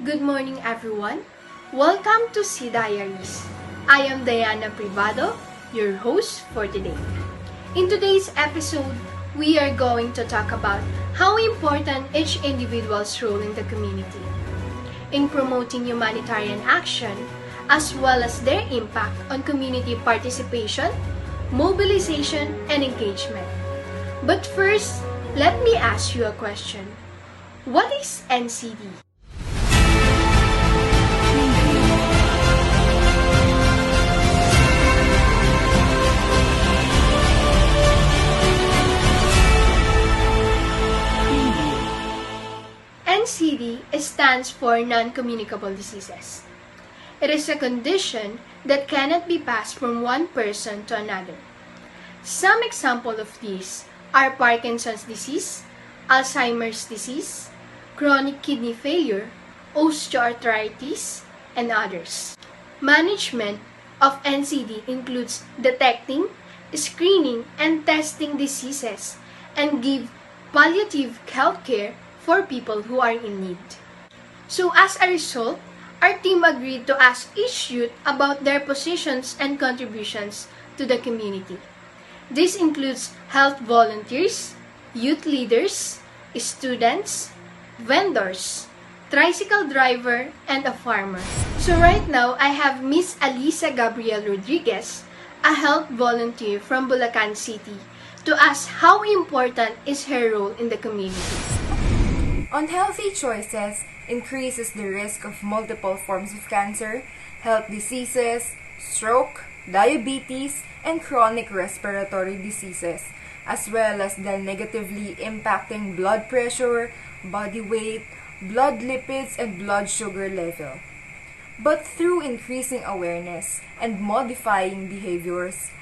Good morning, everyone. Welcome to C Diaries. I am Diana Privado, your host for today. In today's episode, we are going to talk about how important each individual's role in the community, in promoting humanitarian action, as well as their impact on community participation, mobilization, and engagement. But first, let me ask you a question. What is NCD? NCD stands for Non-Communicable Diseases. It is a condition that cannot be passed from one person to another. Some examples of these are Parkinson's disease, Alzheimer's disease, chronic kidney failure, osteoarthritis, and others. Management of NCD includes detecting, screening, and testing diseases and give palliative health care for people who are in need. So as a result, our team agreed to ask each youth about their positions and contributions to the community. This includes health volunteers, youth leaders, students, vendors, tricycle driver, and a farmer. So right now, I have Miss Allyssa Gabrielle Rodriguez, a health volunteer from Bulacan City, to ask how important is her role in the community. Unhealthy choices increases the risk of multiple forms of cancer, health diseases, stroke, diabetes, and chronic respiratory diseases, as well as the negatively impacting blood pressure, body weight, blood lipids, and blood sugar level. But through increasing awareness and modifying behaviors,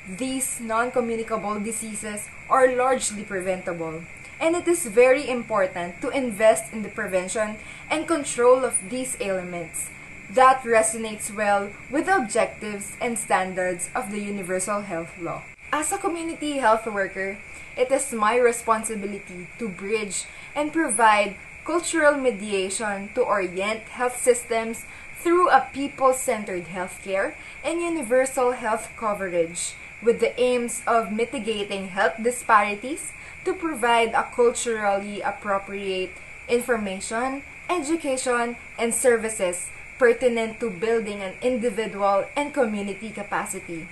these non-communicable diseases are largely preventable. And it is very important to invest in the prevention and control of these ailments. That resonates well with the objectives and standards of the Universal Health Law. As a community health worker, it is my responsibility to bridge and provide cultural mediation to orient health systems through a people-centered healthcare and universal health coverage with the aims of mitigating health disparities to provide a culturally appropriate information, education, and services pertinent to building an individual and community capacity.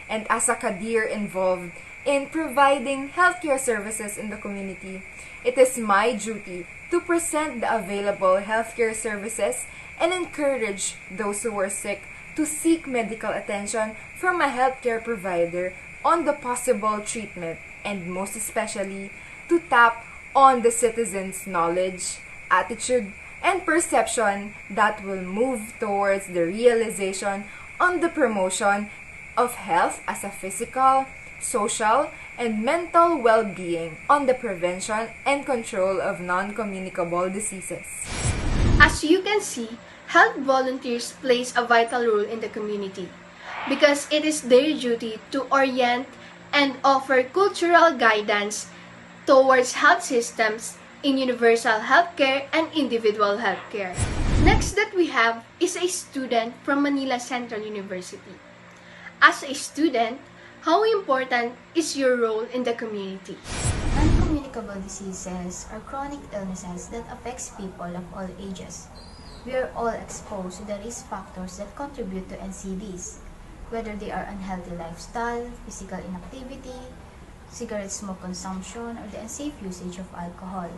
And as a kadir involved in providing healthcare services in the community, it is my duty to present the available healthcare services and encourage those who are sick to seek medical attention from a healthcare provider on the possible treatment, and most especially to tap on the citizens' knowledge, attitude, and perception that will move towards the realization on the promotion of health as a physical, social, and mental well-being on the prevention and control of non-communicable diseases. As you can see, health volunteers plays a vital role in the community because it is their duty to orient and offer cultural guidance towards health systems in universal healthcare and individual healthcare. Next that we have is a student from Manila Central University. As a student, how important is your role in the community? Non-communicable diseases are chronic illnesses that affects people of all ages. We are all exposed to the risk factors that contribute to NCDs, whether they are unhealthy lifestyle, physical inactivity, cigarette smoke consumption, or the unsafe usage of alcohol.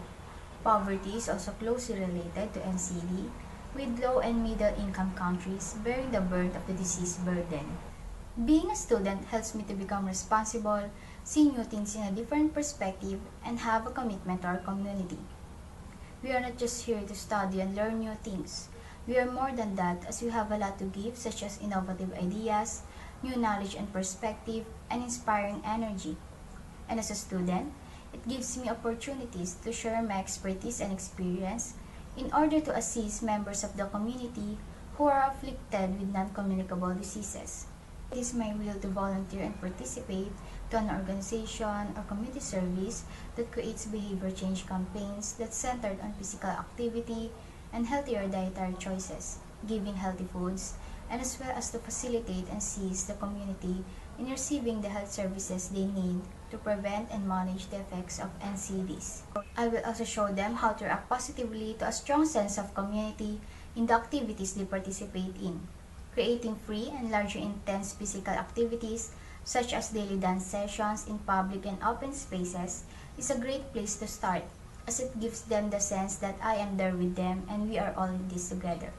Poverty is also closely related to NCD, with low and middle income countries bearing the brunt of the disease burden. Being a student helps me to become responsible, see new things in a different perspective, and have a commitment to our community. We are not just here to study and learn new things. We are more than that, as we have a lot to give, such as innovative ideas, new knowledge and perspective, and inspiring energy. And as a student, it gives me opportunities to share my expertise and experience in order to assist members of the community who are afflicted with non-communicable diseases. It is my will to volunteer and participate to an organization or community service that creates behavior change campaigns that centered on physical activity, and healthier dietary choices, giving healthy foods, and as well as to facilitate and assist the community in receiving the health services they need to prevent and manage the effects of NCDs. I will also show them how to react positively to a strong sense of community in the activities they participate in. Creating free and larger intense physical activities such as daily dance sessions in public and open spaces is a great place to start, as it gives them the sense that I am there with them and we are all in this together.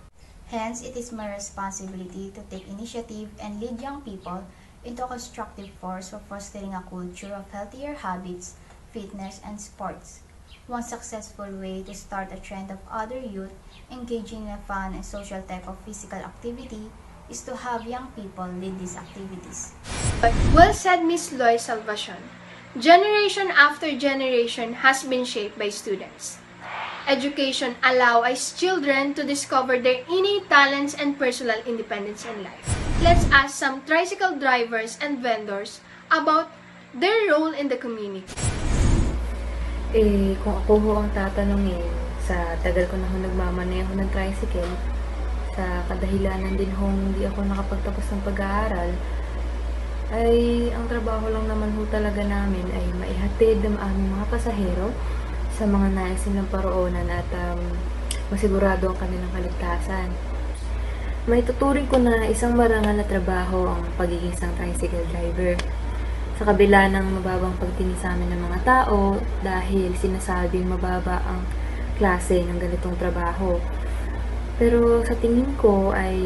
Hence, it is my responsibility to take initiative and lead young people into a constructive force for fostering a culture of healthier habits, fitness, and sports. One successful way to start a trend of other youth engaging in a fun and social type of physical activity is to have young people lead these activities. Well said, Miss Loy Salvacion. Generation after generation has been shaped by students. Education allows children to discover their innate talents and personal independence in life. Let's ask some tricycle drivers and vendors about their role in the community. Kung ako ho ang tatanungin, sa tagal ko na ho nagmamaneho ng tricycle, sa kadahilanan din hong hindi ako nakapagtapos ng pag-aaral, ay ang trabaho lang naman ho talaga namin ay maihatid ang aming mga pasahero sa mga nais nilang paroonan at masigurado ang kanilang kaligtasan. May tuturing ko na isang marangal na trabaho ang pagiging isang tricycle driver. Sa kabila ng mababang pagtingin sa amin ng mga tao dahil sinasabing mababa ang klase ng ganitong trabaho. Pero sa tingin ko ay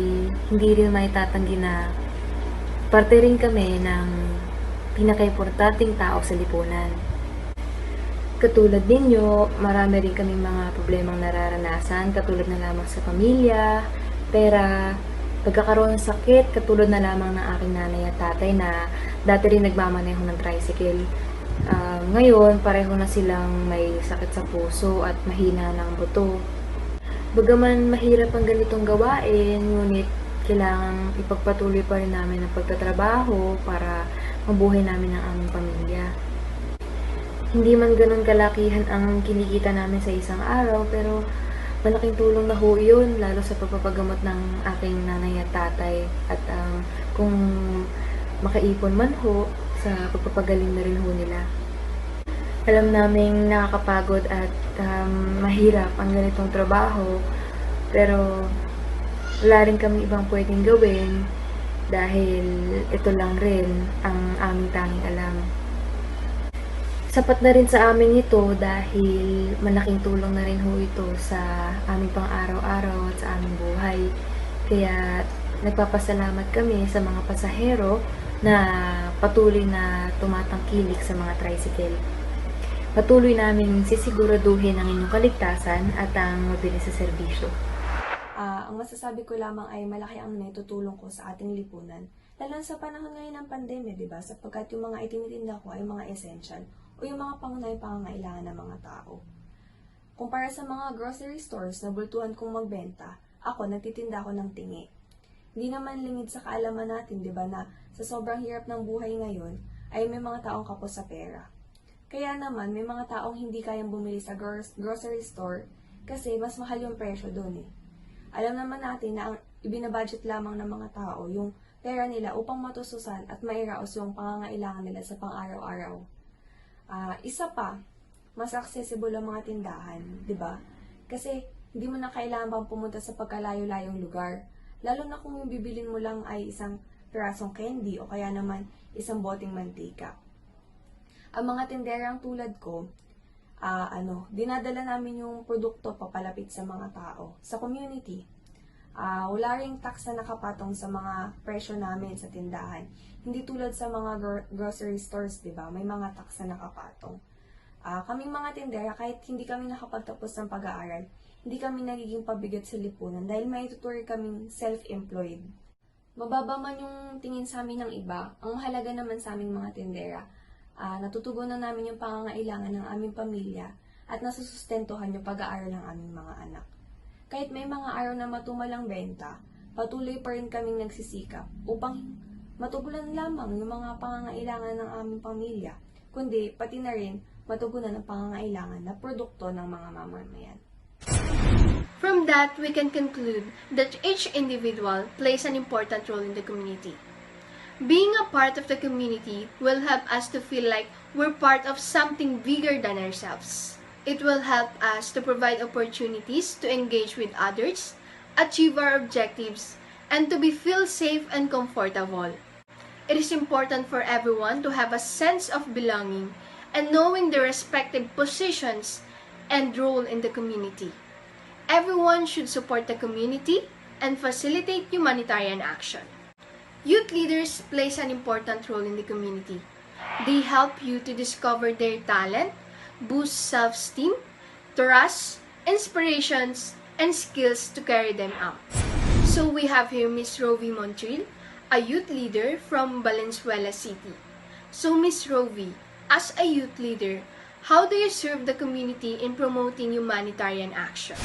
hindi rin maitatanggi na parte rin kami ng pinaka-importanting tao sa lipunan. Katulad ninyo, marami rin kaming mga problemang nararanasan, katulad na lamang sa pamilya, pera, pagkakaroon ng sakit, katulad na lamang ng aking nanay at tatay na dati rin nagmamaneho ng tricycle. Ngayon, pareho na silang may sakit sa puso at mahina ng buto. Bagaman mahirap ang ganitong gawain, ngunit kailangang ipagpatuloy pa rin namin ang pagtatrabaho para mabuhay namin ang aming pamilya. Hindi man ganun kalakihan ang kinikita namin sa isang araw, pero malaking tulong na ho yun, lalo sa pagpapagamot ng aking nanay at tatay. At kung makaipon man ho, sa pagpapagaling na rin ho nila. Alam naming nakakapagod at mahirap ang ganitong trabaho, pero wala rin kami ibang pwedeng gawin dahil ito lang rin ang aming tanging alam. Sapat na rin sa amin ito dahil malaking tulong na rin ho ito sa aming pang-araw-araw at sa aming buhay. Kaya nagpapasalamat kami sa mga pasahero na patuloy na tumatangkilik sa mga tricycle. Patuloy namin sisiguraduhin ang inyong kaligtasan at ang mabilis sa serbisyo. Ang masasabi ko lamang ay malaki ang naitutulong ko sa ating lipunan. Lalo sa panahon ngayon ng pandemya, diba? Sapagkat yung mga itinitinda ko ay mga essential o yung mga pangunahing pangangailangan ng mga tao. Kumpara sa mga grocery stores na bultuhan kong magbenta, ako nagtitinda ako ng tingi. Hindi naman lingid sa kaalaman natin, diba, na sa sobrang hirap ng buhay ngayon, ay may mga taong kapos sa pera. Kaya naman, may mga taong hindi kayang bumili sa grocery store kasi mas mahal yung presyo doon eh. Alam naman natin na ang ibinabudget lamang ng mga tao yung pera nila upang matususan at mairaos yung pangangailangan nila sa pang-araw-araw. Isa pa, mas accessible ang mga tindahan, di ba? Kasi hindi mo na kailangan pang pumunta sa pagkalayo-layong lugar. Lalo na kung yung bibilin mo lang ay isang pirasong candy o kaya naman isang boteng mantika. Ang mga tinderang tulad ko, dinadala namin yung produkto papalapit sa mga tao, sa community. Wala ring tax na nakapatong sa mga presyo namin sa tindahan. Hindi tulad sa mga grocery stores, diba? May mga tax na nakapatong. Kaming mga tindera, kahit hindi kami nakapagtapos ng pag-aaral, hindi kami nagiging pabigat sa lipunan dahil may tuturi kaming self-employed. Mababa man yung tingin sa amin ng iba, ang mahalaga naman sa aming mga tindera, natutugunan namin yung pangangailangan ng aming pamilya at nasusustentuhan yung pag-aaral ng aming mga anak. Kahit may mga araw na matumalang benta, patuloy pa rin kaming nagsisikap upang matugunan lamang yung mga pangangailangan ng aming pamilya, kundi pati na rin matugunan ang pangangailangan na produkto ng mga mamamayan. From that, we can conclude that each individual plays an important role in the community. Being a part of the community will help us to feel like we're part of something bigger than ourselves. It will help us to provide opportunities to engage with others, achieve our objectives, and to feel safe and comfortable. It is important for everyone to have a sense of belonging and knowing their respective positions and role in the community. Everyone should support the community and facilitate humanitarian action. Youth leaders plays an important role in the community. They help you to discover their talent, boost self-esteem, trust, inspirations, and skills to carry them out. So we have here Miss Rovie Montril, a youth leader from Valenzuela City. So Miss Rovie, as a youth leader, how do you serve the community in promoting humanitarian action?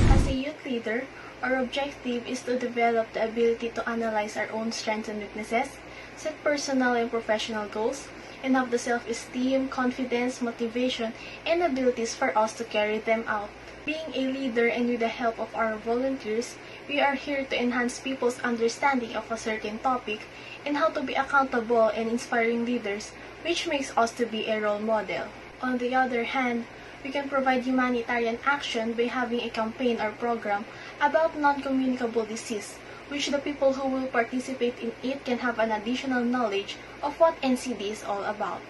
As a youth leader, our objective is to develop the ability to analyze our own strengths and weaknesses, set personal and professional goals, and have the self-esteem, confidence, motivation, and abilities for us to carry them out. Being a leader and with the help of our volunteers, we are here to enhance people's understanding of a certain topic and how to be accountable and inspiring leaders, which makes us to be a role model. On the other hand, we can provide humanitarian action by having a campaign or program about non-communicable disease, which the people who will participate in it can have an additional knowledge of what NCD is all about.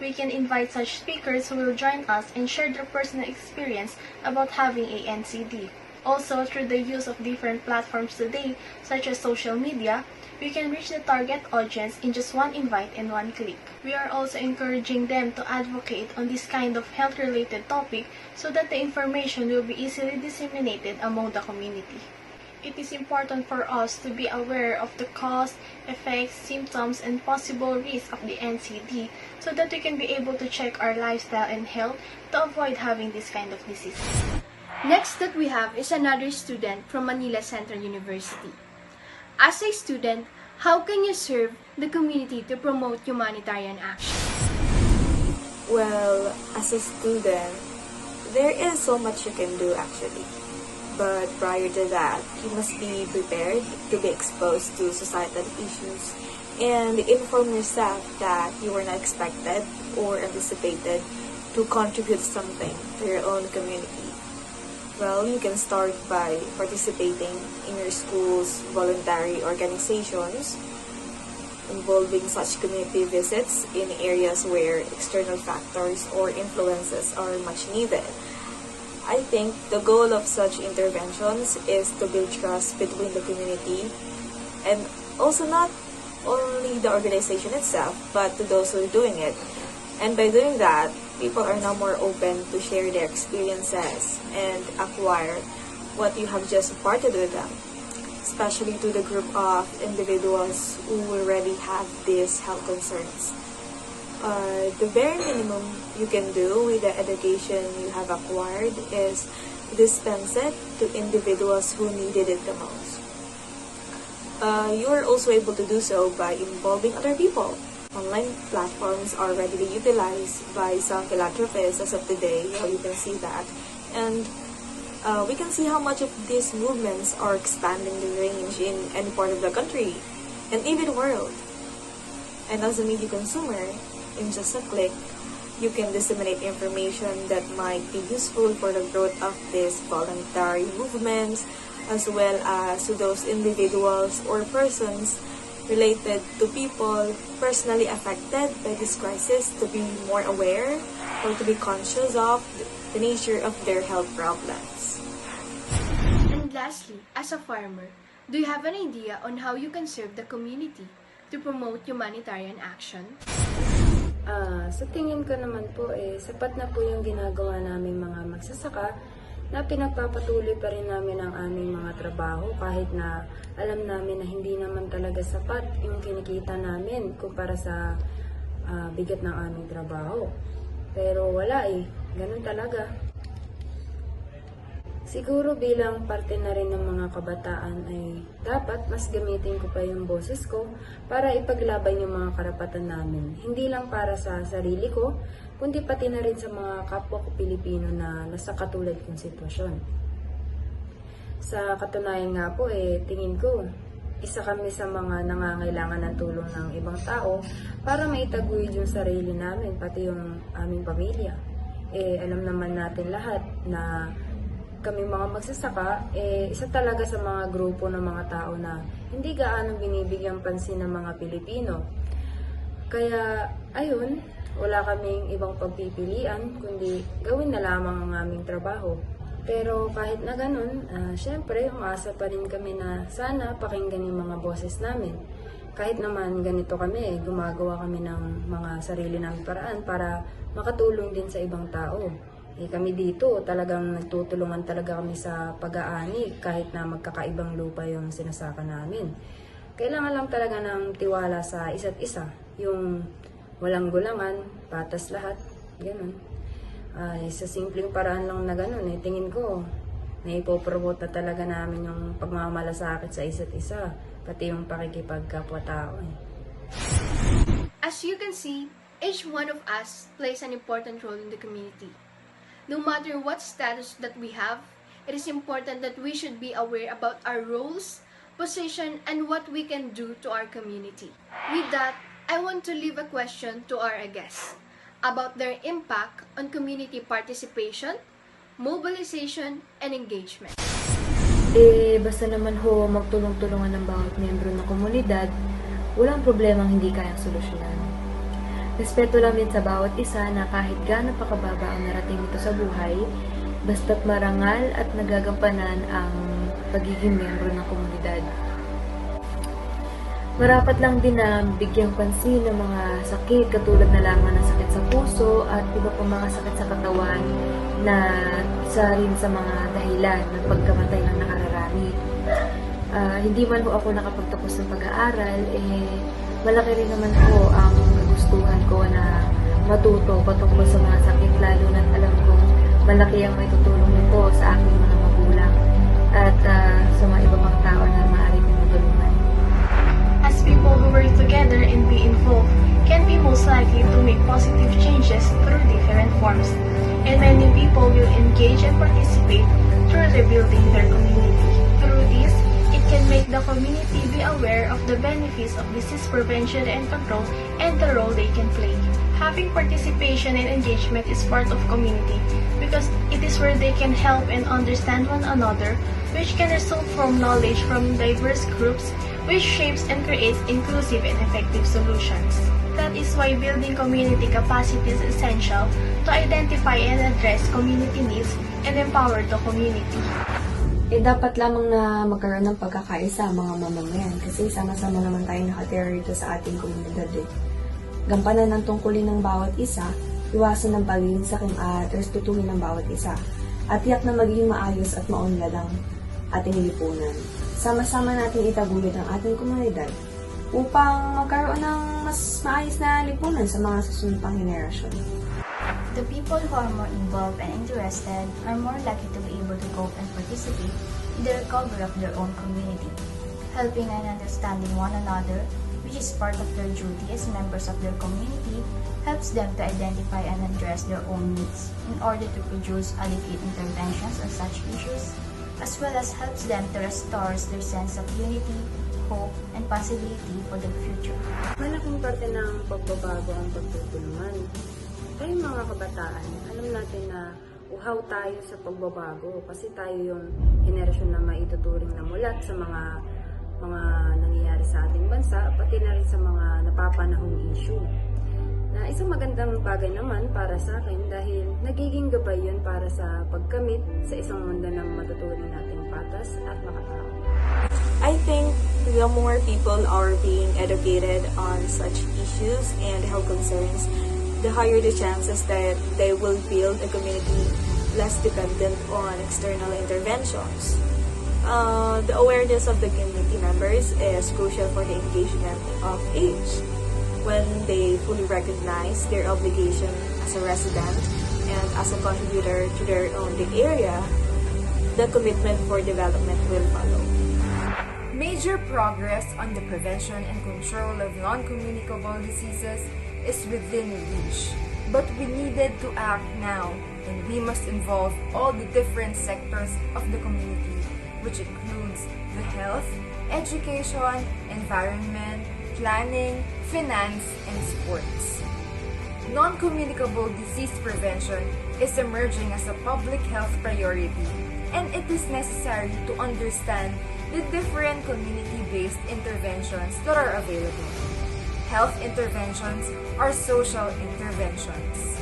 We can invite such speakers who will join us and share their personal experience about having a NCD. Also, through the use of different platforms today, such as social media, we can reach the target audience in just one invite and one click. We are also encouraging them to advocate on this kind of health-related topic so that the information will be easily disseminated among the community. It is important for us to be aware of the cause, effects, symptoms, and possible risks of the NCD so that we can be able to check our lifestyle and health to avoid having this kind of disease. Next that we have is another student from Manila Central University. As a student, how can you serve the community to promote humanitarian action? Well, as a student, there is so much you can do actually. But prior to that, you must be prepared to be exposed to societal issues and inform yourself that you were not expected or anticipated to contribute something to your own community. Well, you can start by participating in your school's voluntary organizations, involving such community visits in areas where external factors or influences are much needed. I think the goal of such interventions is to build trust between the community and also not only the organization itself, but to those who are doing it. And by doing that, people are now more open to share their experiences and acquire what you have just imparted with them, especially to the group of individuals who already have these health concerns. The very minimum you can do with the education you have acquired is dispense it to individuals who needed it the most. You are also able to do so by involving other people. Online platforms are readily utilized by some philanthropists as of today, you can see that. And we can see how much of these movements are expanding the range in any part of the country and even world. And as a media consumer, in just a click, you can disseminate information that might be useful for the growth of these voluntary movements, as well as to those individuals or persons related to people personally affected by this crisis to be more aware or to be conscious of the nature of their health problems. And lastly, as a farmer, do you have an idea on how you can serve the community to promote humanitarian action? Sa tingin ko naman po, sapat na po yung ginagawa naming mga magsasaka na pinagpapatuloy pa rin namin ang aming mga trabaho kahit na alam namin na hindi naman talaga sapat yung kinikita namin kumpara sa bigat ng aming trabaho. Pero wala ganun talaga. Siguro bilang parte na rin ng mga kabataan ay dapat mas gamitin ko pa yung boses ko para ipaglaban yung mga karapatan namin. Hindi lang para sa sarili ko, kundi pati na rin sa mga kapwa ko Pilipino na nasa katulad kong sitwasyon. Sa katunayan nga po, tingin ko, isa kami sa mga nangangailangan ng tulong ng ibang tao para maitaguyod yung sarili namin, pati yung aming pamilya. Alam naman natin lahat na kami mga magsasaka, isa talaga sa mga grupo ng mga tao na hindi gaano binibigyang pansin ng mga Pilipino. Kaya, ayun, wala kaming ibang pagpipilian, kundi gawin na lamang ang aming trabaho. Pero kahit na ganun, syempre, umaasa pa rin kami na sana pakinggan yung mga boses namin. Kahit naman ganito kami, gumagawa kami ng mga sarili naming paraan para makatulong din sa ibang tao. Kami dito, talagang nagtutulungan talaga kami sa pag-aani kahit na magkakaibang lupa yung sinasaka namin. Kailangan lang talaga ng tiwala sa isa't isa, yung walang gulangan, patas lahat, ganun. Sa simpleng paraan lang na gano'n, tingin ko, naipopromote na talaga namin yung pagmamalasakit sa isa't isa, pati yung pakikipagkapwa-tao. As you can see, each one of us plays an important role in the community. No matter what status that we have, it is important that we should be aware about our roles, position, and what we can do to our community. With that, I want to leave a question to our guests about their impact on community participation, mobilization, and engagement. Basta naman ho magtulong-tulungan ng bawat miyembro ng komunidad, walang problemang hindi kayang solusyonan. Respeto lang din sa bawat isa na kahit gaano pa kababa ang narating nito sa buhay, basta't marangal at nagagampanan ang pagiging miyembro ng komunidad. Marapat lang din na bigyang pansin ng mga sakit katulad na lamang ng sakit sa puso at iba pang mga sakit sa katawan na isa rin sa mga dahilan ng pagkamatay ng nakararami. Hindi man ho ako nakapagtapos ng pag-aaral, malaki rin naman ho ang kagustuhan ko na matuto patungkol sa mga sakit, lalo na't alam ko malaki ang may tutulong nito sa aking mga magulang at sa mga iba pang tao na maaari kong matulungan. As people who work together and be involved can be most likely to make positive changes through different forms, and many people will engage and participate through rebuilding their community. Through this, it can make the community be aware of the benefits of disease prevention and control and the role they can play. Having participation and engagement is part of community because it is where they can help and understand one another, which can result from knowledge from diverse groups, which shapes and creates inclusive and effective solutions. That is why building community capacity is essential to identify and address community needs and empower the community. Dapat lamang na magkaroon ng pagkakaisa ang mga mamamayan kasi sama-sama naman tayo nakatira rito sa ating komunidad. Gampanan ng tungkulin ng bawat isa, iwasan ng pagiging sakim at respetuhin ng bawat isa, at tiyak na magiging maayos at maunlad ang ating lipunan. Sama-sama natin itaguyod ang ating komunidad upang magkaroon ng mas maayos na lipunan sa mga susunod pang henerasyon. The people who are more involved and interested are more likely to be able to cope and participate in the recovery of their own community, helping and understanding one another, which is part of their duty as members of their community, helps them to identify and address their own needs in order to produce adequate interventions on such issues, as well as helps them to restore their sense of unity, hope, and possibility for the future. Malaking parte ng pagbabago ang pagtutulungan. Tayong mga kabataan, alam natin na uhaw tayo sa pagbabago kasi tayo yung henerasyon na maituturing na mulat sa mga nangyayari sa ating bansa, pati na rin sa mga napapanahong issue. Na isang magandang bagay naman para sa akin dahil nagiging gabay yun para sa pagkamit sa isang mundo ng matuturing nating patas at makatao. I think the more people are being educated on such issues and health concerns, the higher the chances that they will build a community less dependent on external interventions. The awareness of the community members is crucial for the engagement of each. When they fully recognize their obligation as a resident and as a contributor to their own area, the commitment for development will follow. Major progress on the prevention and control of non-communicable diseases is within reach, but we needed to act now, and we must involve all the different sectors of the community which includes the health, education, environment, planning, finance, and sports. Non-communicable disease prevention is emerging as a public health priority, and it is necessary to understand the different community-based interventions that are available. Health interventions are social interventions.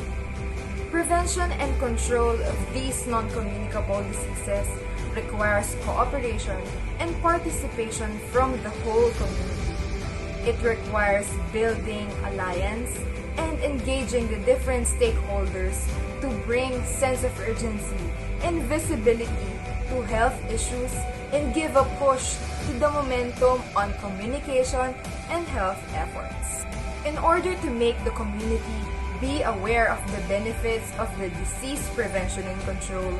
Prevention and control of these non-communicable diseases requires cooperation and participation from the whole community. It requires building alliance and engaging the different stakeholders to bring sense of urgency and visibility to health issues and give a push to the momentum on communication and health efforts. In order to make the community be aware of the benefits of the disease prevention and control,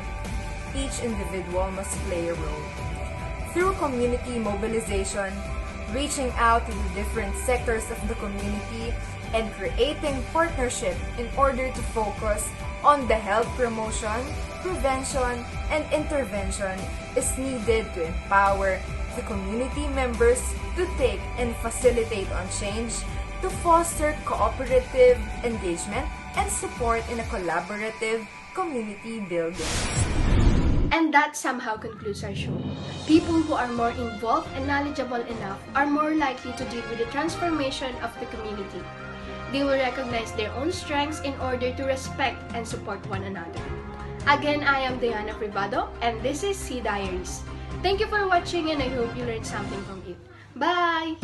each individual must play a role. Through community mobilization, reaching out to the different sectors of the community, and creating partnership in order to focus on the health promotion, prevention, and intervention is needed to empower the community members to take and facilitate on change, to foster cooperative engagement and support in a collaborative community building. And that somehow concludes our show. People who are more involved and knowledgeable enough are more likely to deal with the transformation of the community. They will recognize their own strengths in order to respect and support one another. Again, I am Diana Privado, and this is Sea Diaries. Thank you for watching, and I hope you learned something from it. Bye!